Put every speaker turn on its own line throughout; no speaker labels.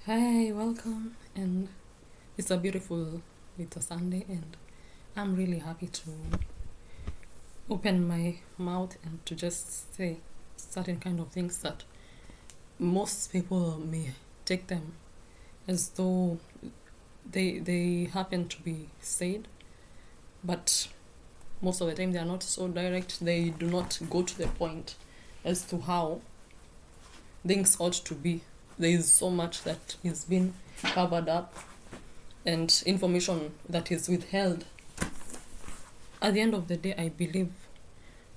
Hi, welcome, and it's a Sunday, and I'm really happy to open my mouth and to just say certain kind of things that most people may take them as though they happen to be said, but most of the time they are not so direct. They do not go to the point as to how things ought to be. There is so much that is being covered up and information that is withheld. At the end of the day, I believe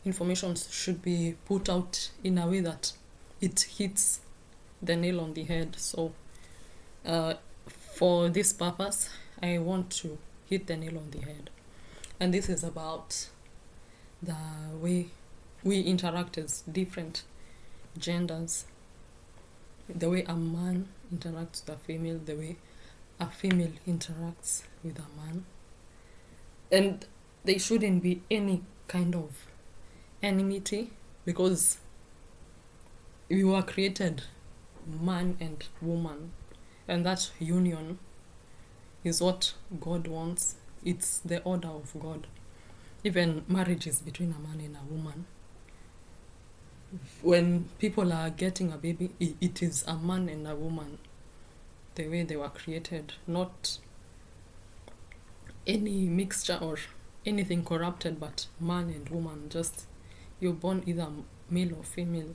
information should be put out in a way that it hits the nail on the head. So for this purpose, I want to hit the nail on the head. And this is about the way we interact as different genders, the way a man interacts with a female, the way a female interacts with a man. And there shouldn't be any kind of enmity, because we were created man and woman, and that union is what God wants. It's the order of God. Even marriage is between a man and a woman. When people are getting a baby, it is a man and a woman, the way they were created, not any mixture or anything corrupted, but man and woman. Just you're born either male or female,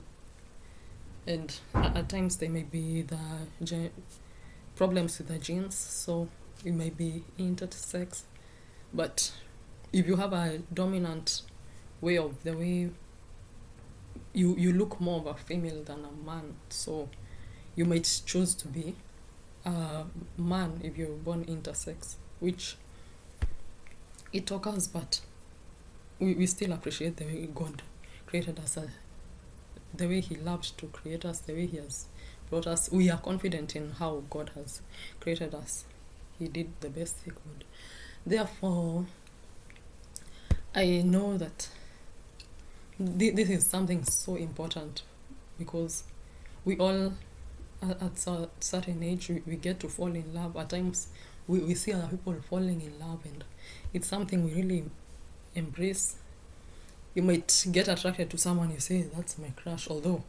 and at times there may be the problems with the genes, so it may be intersex. But if you have a dominant way of the way you look more of a female than a man, so you might choose to be a man if you're born intersex, which it occurs, but we still appreciate the way God created us, the way he loved to create us, the way he has brought us. We are confident in how God has created us. He did the best he could. Therefore, I know that this is something so important, because we all, at a certain age, we get to fall in love. At times, we see other people falling in love, and it's something we really embrace. You might get attracted to someone, you say, that's my crush, although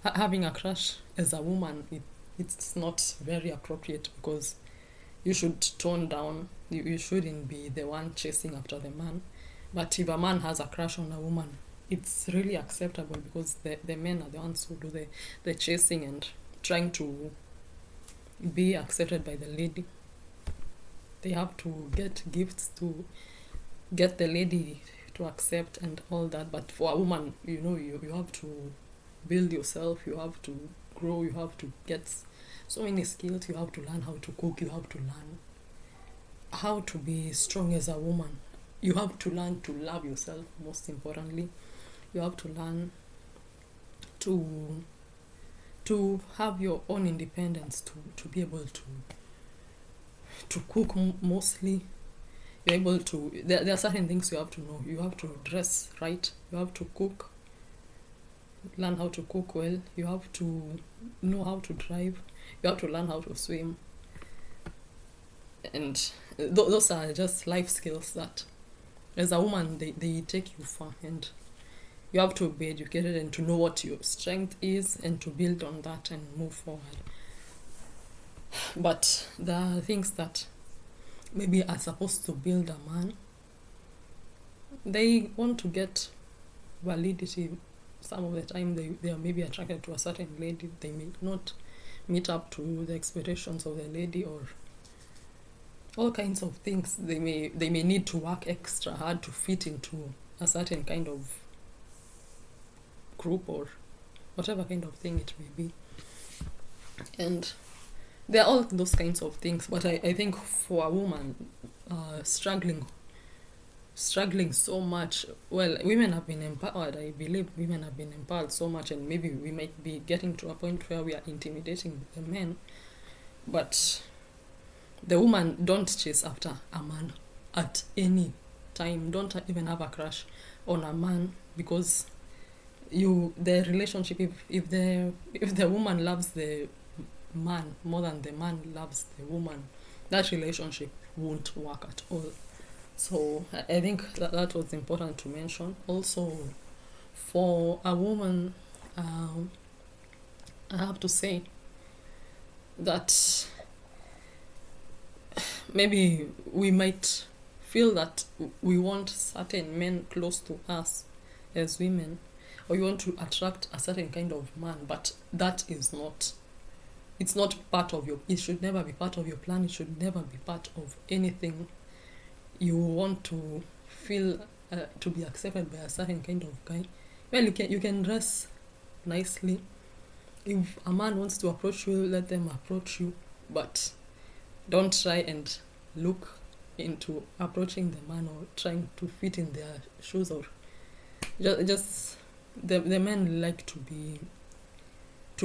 having a crush as a woman, it's not very appropriate, because you should tone down. You shouldn't be the one chasing after the man. But if a man has a crush on a woman, it's really acceptable, because the men are the ones who do the chasing and trying to be accepted by the lady. They have to get gifts to get the lady to accept and all that. But for a woman, you have to build yourself, you have to grow, you have to get so many skills. You have to learn how to cook, you have to learn how to be strong as a woman. You have to learn to love yourself, most importantly. You have to learn to have your own independence, to be able to cook mostly. You're able to, there are certain things you have to know. You have to dress right, you have to cook, learn how to cook well, you have to know how to drive, you have to learn how to swim. And those are just life skills that, as a woman, they take you far, and you have to be educated and to know what your strength is and to build on that and move forward. But the things that maybe are supposed to build a man, they want to get validity. Some of the time they are maybe attracted to a certain lady. They may not meet up to the expectations of the lady, or all kinds of things. They may need to work extra hard to fit into a certain kind of group, or whatever kind of thing it may be. And there are all those kinds of things. But I think for a woman, struggling so much, well, women have been empowered. I believe women have been empowered so much, and maybe we might be getting to a point where we are intimidating the men. But the woman, don't chase after a man at any time. Don't even have a crush on a man, because the relationship, if the woman loves the man more than the man loves the woman, that relationship won't work at all. So I think that was important to mention. Also, for a woman, I have to say that maybe we might feel that we want certain men close to us as women, or you want to attract a certain kind of man, but that is not, it's not part of your, it should never be part of your plan, it should never be part of anything you want to feel to be accepted by a certain kind of guy. Well, you can dress nicely. If a man wants to approach you, let them approach you, but don't try and look into approaching the man or trying to fit in their shoes, or just the men like to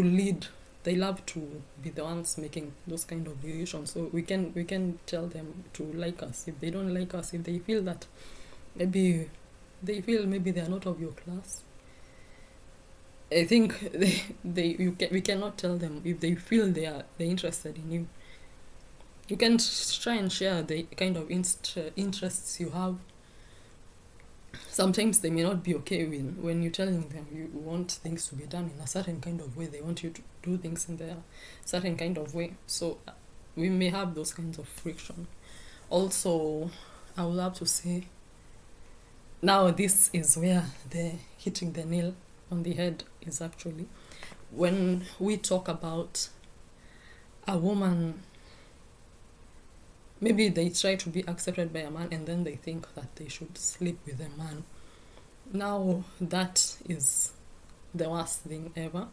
lead. They love to be the ones making those kind of decisions. So we can tell them to like us. If they don't like us, if they feel that maybe they are not of your class, I think we cannot tell them. If they feel they're interested in you, you can try and share the kind of interests you have. Sometimes they may not be okay with when you're telling them you want things to be done in a certain kind of way. They want you to do things in their certain kind of way. So we may have those kinds of friction. Also, I would have to say, now this is where the hitting the nail on the head is actually. When we talk about a woman, maybe they try to be accepted by a man and then they think that they should sleep with a man. Now that is the worst thing ever,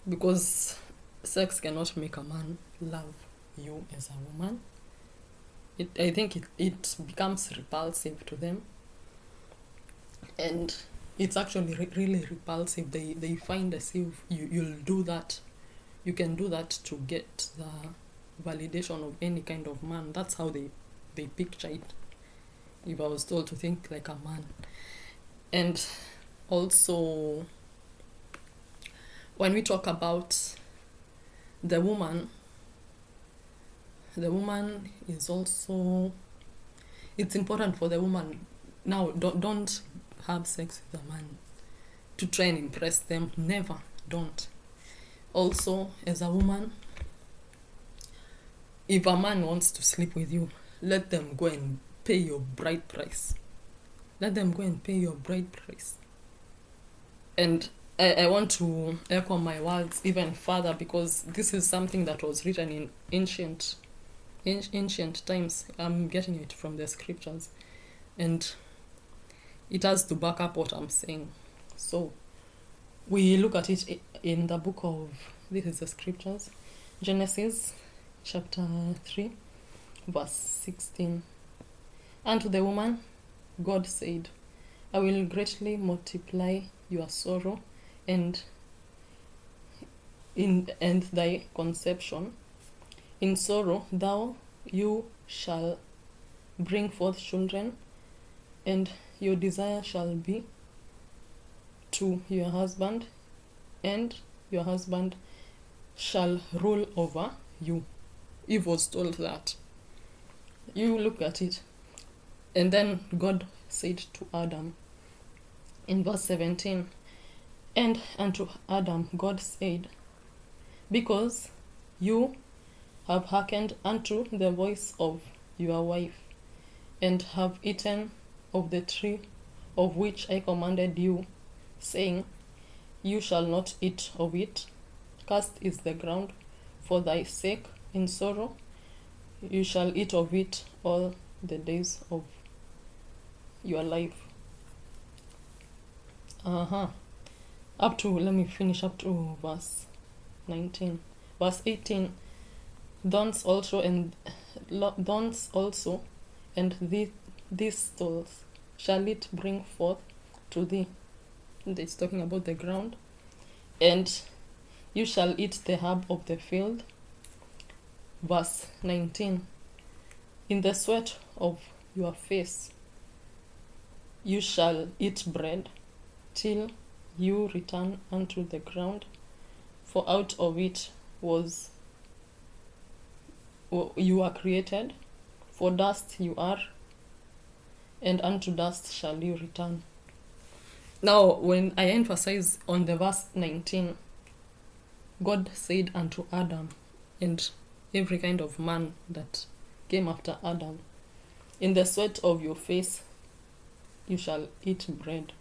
because sex cannot make a man love you as a woman. I think it becomes repulsive to them, and it's actually really repulsive. They find as if you'll do that, you can do that to get the validation of any kind of man. That's how they picture it, if I was told to think like a man. And also, when we talk about the woman is also, it's important for the woman. Now, don't have sex with a man to try and impress them. Never. Don't. Also, as a woman, if a man wants to sleep with you, let them go and pay your bride price. Let them go and pay your bride price. And I want to echo my words even further, because this is something that was written in ancient times. I'm getting it from the scriptures, and it has to back up what I'm saying. So we look at it in the book of, this is the scriptures, Genesis chapter 3 verse 16. And to the woman God said, I will greatly multiply your sorrow and thy conception. In sorrow you shall bring forth children, and your desire shall be to your husband, and your husband shall rule over you. Eve was told that. You look at it. And then God said to Adam in verse 17, and unto Adam God said, because you have hearkened unto the voice of your wife, and have eaten of the tree of which I commanded you, saying, you shall not eat of it. Cursed is the ground for thy sake. In sorrow you shall eat of it all the days of your life. Let me finish up to verse 19. Verse 18. Thorns also and thistles shall it bring forth to thee. It's talking about the ground. And you shall eat the herb of the field. Verse 19. In the sweat of your face you shall eat bread till you return unto the ground, for out of it was, you are created, for dust you are, and unto dust shall you return. Now, when I emphasize on the verse 19, God said unto Adam and every kind of man that came after Adam, in the sweat of your face you shall eat bread.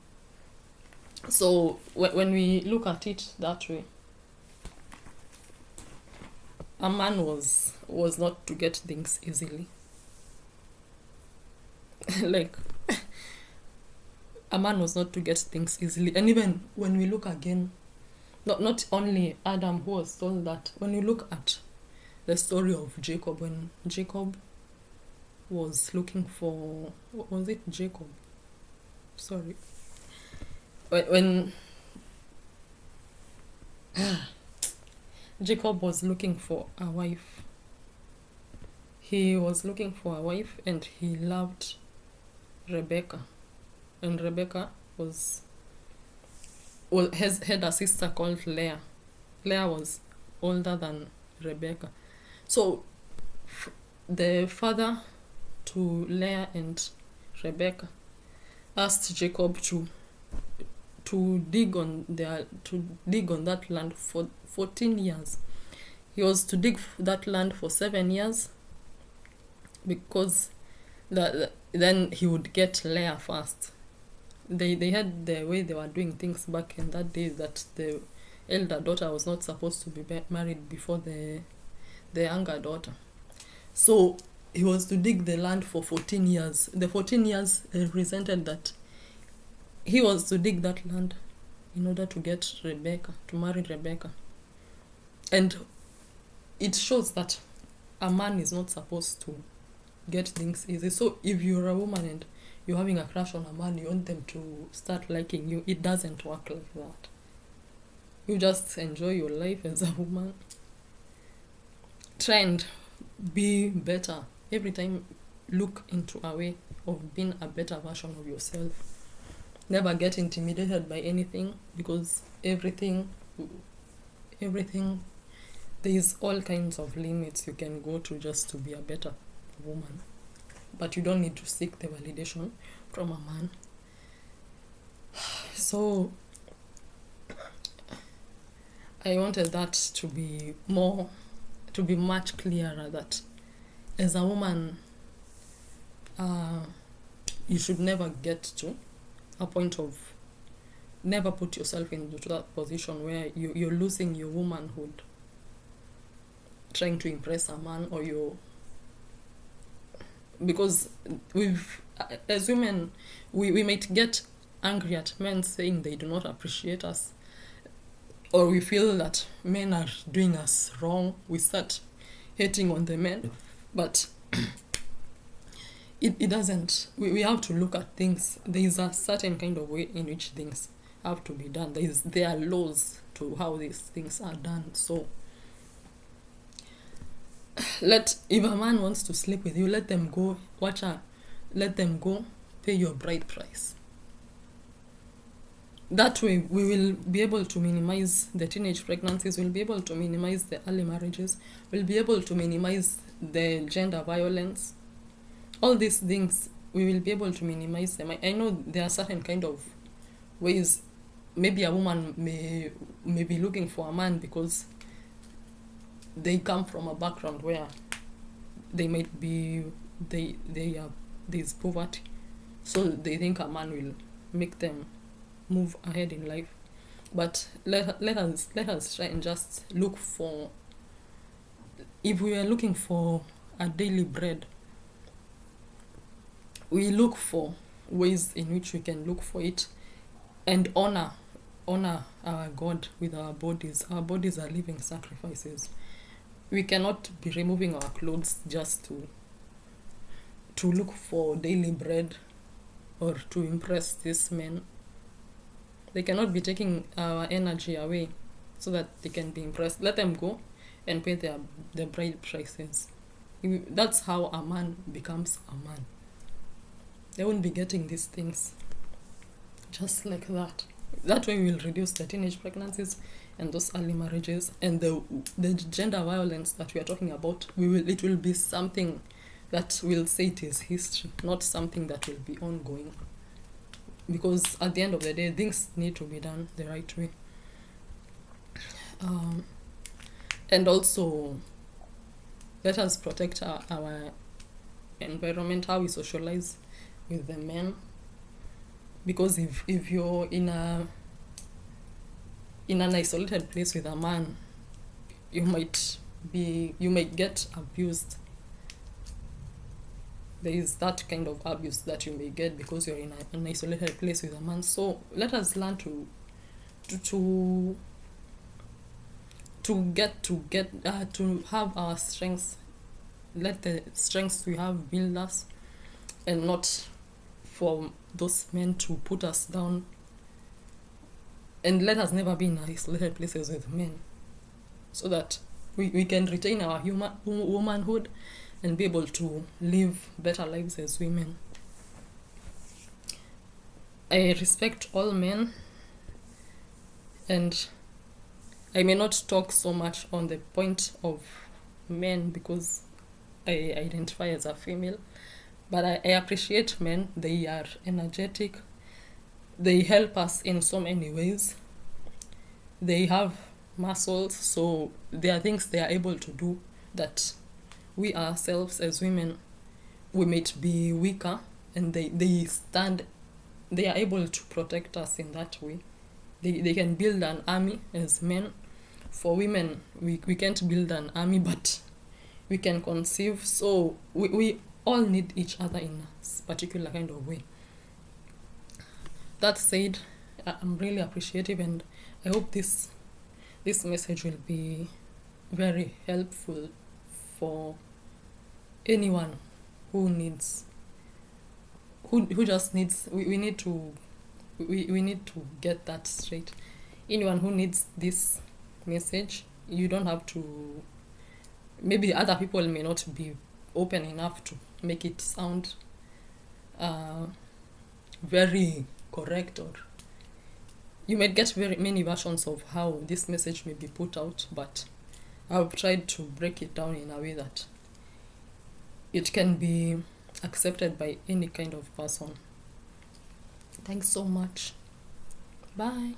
So when we look at it that way, a man was not to get things easily. Like, a man was not to get things easily. And even when we look again, not only Adam who was told that, when you look at the story of Jacob, when Jacob was looking for, was it Jacob? Sorry. When Jacob was looking for a wife, he was looking for a wife and he loved Rebecca. And Rebecca had a sister called Leah. Leah was older than Rebecca. So the father to Leah and Rebecca asked Jacob to dig on that land for 14 years. He was to dig that land for 7 years because then he would get Leah first. They had the way they were doing things back in that day, that the elder daughter was not supposed to be married before the younger daughter. So he was to dig the land for 14 years. The 14 years represented that he was to dig that land in order to get Rebecca, to marry Rebecca. And it shows that a man is not supposed to get things easy. So if you're a woman and you're having a crush on a man, you want them to start liking you, it doesn't work like that. You just enjoy your life as a woman. Try and be better. Every time look into a way of being a better version of yourself. Never get intimidated by anything, because everything, there is all kinds of limits you can go to just to be a better woman. But you don't need to seek the validation from a man. So I wanted that to be much clearer, that as a woman, you should never get to a point of, never put yourself into that position where you're losing your womanhood trying to impress a man, or because as women, we might get angry at men saying they do not appreciate us, or we feel that men are doing us wrong. We start hating on the men, but it doesn't. We have to look at things. There is a certain kind of way in which things have to be done. There are laws to how these things are done. So if a man wants to sleep with you, let them go. Let them go. Pay your bride price. That way, we will be able to minimize the teenage pregnancies. We'll be able to minimize the early marriages. We'll be able to minimize the gender violence. All these things, we will be able to minimize them. I know there are certain kind of ways. Maybe a woman may be looking for a man because they come from a background where they might be, there's poverty. So they think a man will make them move ahead in life. But let us try and just look for, if we are looking for a daily bread, we look for ways in which we can look for it and honor our God with our bodies. Our bodies are living sacrifices. We cannot be removing our clothes just to look for daily bread or to impress these men. They cannot be taking our energy away so that they can be impressed. Let them go and pay their bride prices. That's how a man becomes a man. They won't be getting these things just like that. That way we will reduce the teenage pregnancies and those early marriages, and the gender violence that we are talking about, it will be something that will say it is history, not something that will be ongoing. Because at the end of the day, things need to be done the right way. And also, let us protect our environment, how we socialize with the men. Because if you're in an isolated place with a man, you might get abused. There is that kind of abuse that you may get because you're in an isolated place with a man. So let us learn to have our strengths. Let the strengths we have build us, and not for those men to put us down. And let us never be in isolated places with men, so that we can retain our womanhood and be able to live better lives as women. I respect all men, and I may not talk so much on the point of men because I identify as a female, but I appreciate men. They are energetic. They help us in so many ways. They have muscles, so there are things they are able to do that we ourselves as women, we might be weaker, and they are able to protect us in that way. They can build an army as men. For women, we can't build an army, but we can conceive. So we all need each other in a particular kind of way. That said, I'm really appreciative, and I hope this message will be very helpful for anyone who needs, who just needs, we need to get that straight. Anyone who needs this message, you don't have to, maybe other people may not be open enough to make it sound very correct, or you might get very many versions of how this message may be put out, but I've tried to break it down in a way that it can be accepted by any kind of person. Thanks so much. Bye.